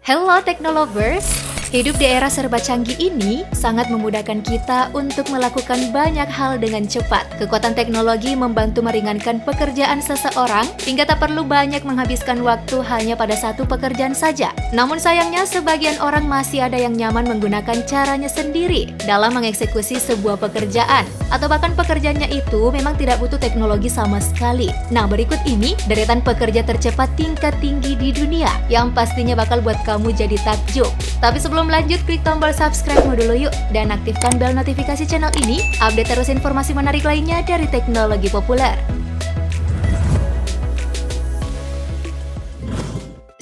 Hello Technolovers! Hidup di era serba canggih ini sangat memudahkan kita untuk melakukan banyak hal dengan cepat. Kekuatan teknologi membantu meringankan pekerjaan seseorang hingga tak perlu banyak menghabiskan waktu hanya pada satu pekerjaan saja. Namun sayangnya sebagian orang masih ada yang nyaman menggunakan caranya sendiri dalam mengeksekusi sebuah pekerjaan. Atau bahkan pekerjaannya itu memang tidak butuh teknologi sama sekali. Nah, berikut ini deretan pekerja tercepat tingkat tinggi di dunia yang pastinya bakal buat kamu jadi takjub. Tapi sebelum lanjut, klik tombol subscribe-mu dulu yuk dan aktifkan bel notifikasi channel ini, update terus informasi menarik lainnya dari teknologi populer.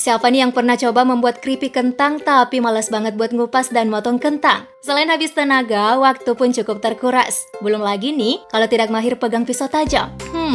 Siapa nih yang pernah coba membuat keripik kentang tapi malas banget buat ngupas dan motong kentang? Selain habis tenaga, waktu pun cukup terkuras. Belum lagi nih, kalau tidak mahir pegang pisau tajam.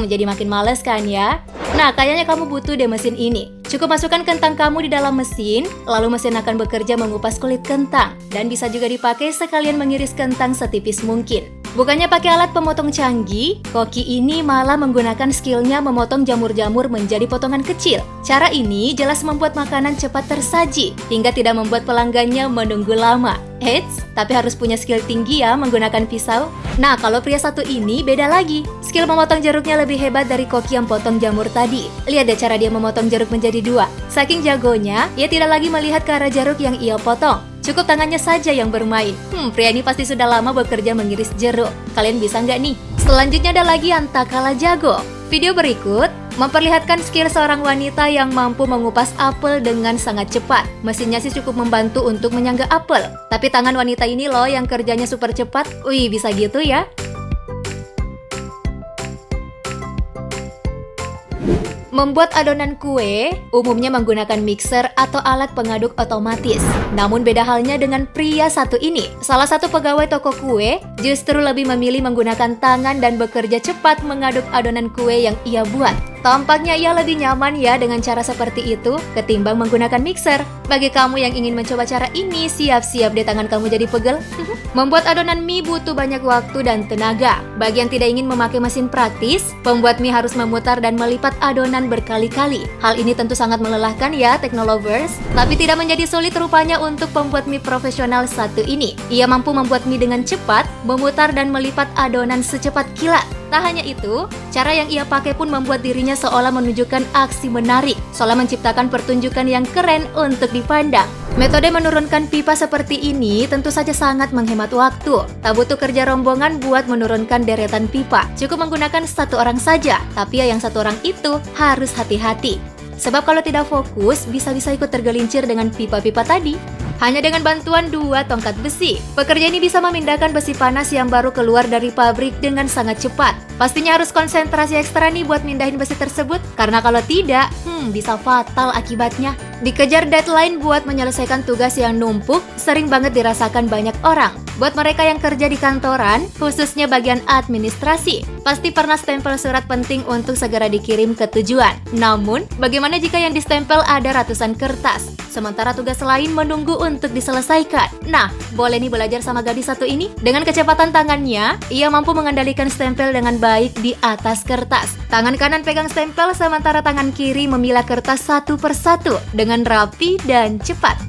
Jadi makin males kan ya? Nah, kayaknya kamu butuh deh mesin ini. Cukup masukkan kentang kamu di dalam mesin, lalu mesin akan bekerja mengupas kulit kentang. Dan bisa juga dipakai sekalian mengiris kentang setipis mungkin. Bukannya pakai alat pemotong canggih, koki ini malah menggunakan skillnya memotong jamur-jamur menjadi potongan kecil. Cara ini jelas membuat makanan cepat tersaji, hingga tidak membuat pelanggannya menunggu lama. Eits, tapi harus punya skill tinggi ya menggunakan pisau. Nah, kalau pria satu ini beda lagi. Skill memotong jeruknya lebih hebat dari koki yang potong jamur tadi. Lihat deh cara dia memotong jeruk menjadi dua. Saking jagonya, ia tidak lagi melihat ke arah jeruk yang ia potong. Cukup tangannya saja yang bermain. Pria ini pasti sudah lama bekerja mengiris jeruk. Kalian bisa nggak nih? Selanjutnya ada lagi yang tak kalah jago. Video berikut memperlihatkan skill seorang wanita yang mampu mengupas apel dengan sangat cepat. Mesinnya sih cukup membantu untuk menyangga apel. Tapi tangan wanita ini loh yang kerjanya super cepat. Wih, bisa gitu ya? Membuat adonan kue umumnya menggunakan mixer atau alat pengaduk otomatis. Namun beda halnya dengan pria satu ini. Salah satu pegawai toko kue justru lebih memilih menggunakan tangan dan bekerja cepat mengaduk adonan kue yang ia buat. Tampaknya ia lebih nyaman ya dengan cara seperti itu ketimbang menggunakan mixer. Bagi kamu yang ingin mencoba cara ini, siap-siap deh tangan kamu jadi pegel. Membuat adonan mie butuh banyak waktu dan tenaga. Bagi yang tidak ingin memakai mesin praktis, pembuat mie harus memutar dan melipat adonan berkali-kali. Hal ini tentu sangat melelahkan ya Technolovers, tapi tidak menjadi sulit rupanya untuk pembuat mie profesional satu ini. Ia mampu membuat mie dengan cepat, memutar dan melipat adonan secepat kilat. Tak hanya itu, cara yang ia pakai pun membuat dirinya seolah menunjukkan aksi menarik, seolah menciptakan pertunjukan yang keren untuk dipandang. Metode menurunkan pipa seperti ini tentu saja sangat menghemat waktu. Tak butuh kerja rombongan buat menurunkan deretan pipa. Cukup menggunakan satu orang saja, tapi yang satu orang itu harus hati-hati. Sebab kalau tidak fokus, bisa-bisa ikut tergelincir dengan pipa-pipa tadi. Hanya dengan bantuan dua tongkat besi, pekerja ini bisa memindahkan besi panas yang baru keluar dari pabrik dengan sangat cepat. Pastinya harus konsentrasi ekstra nih buat mindahin besi tersebut, karena kalau tidak, bisa fatal akibatnya. Dikejar deadline buat menyelesaikan tugas yang numpuk, sering banget dirasakan banyak orang. Buat mereka yang kerja di kantoran, khususnya bagian administrasi, pasti pernah stempel surat penting untuk segera dikirim ke tujuan. Namun, bagaimana jika yang distempel ada ratusan kertas? Sementara tugas lain menunggu untuk diselesaikan. Nah, boleh nih belajar sama gadis satu ini. Dengan kecepatan tangannya, ia mampu mengendalikan stempel dengan baik di atas kertas. Tangan kanan pegang stempel, sementara tangan kiri memilah kertas satu persatu dengan rapi dan cepat.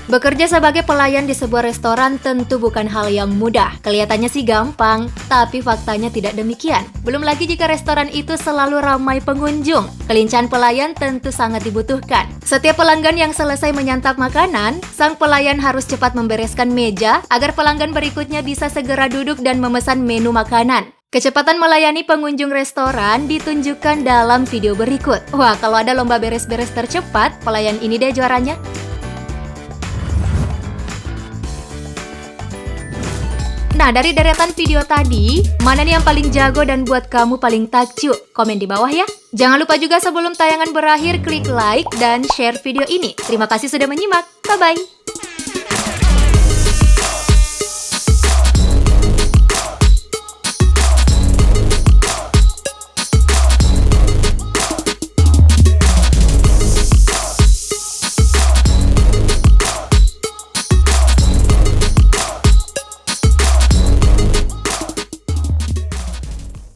Bekerja sebagai pelayan di sebuah restoran tentu bukan hal yang mudah. Kelihatannya sih gampang, tapi faktanya tidak demikian. Belum lagi jika restoran itu selalu ramai pengunjung. Kelincahan pelayan tentu sangat dibutuhkan. Setiap pelanggan yang selesai menyantap makanan, sang pelayan harus cepat membereskan meja agar pelanggan berikutnya bisa segera duduk dan memesan menu makanan. Kecepatan melayani pengunjung restoran ditunjukkan dalam video berikut. Wah, kalau ada lomba beres-beres tercepat, pelayan ini deh juaranya. Nah, dari deretan video tadi, mana nih yang paling jago dan buat kamu paling takjub? Komen di bawah ya. Jangan lupa juga sebelum tayangan berakhir, klik like dan share video ini. Terima kasih sudah menyimak. Bye-bye.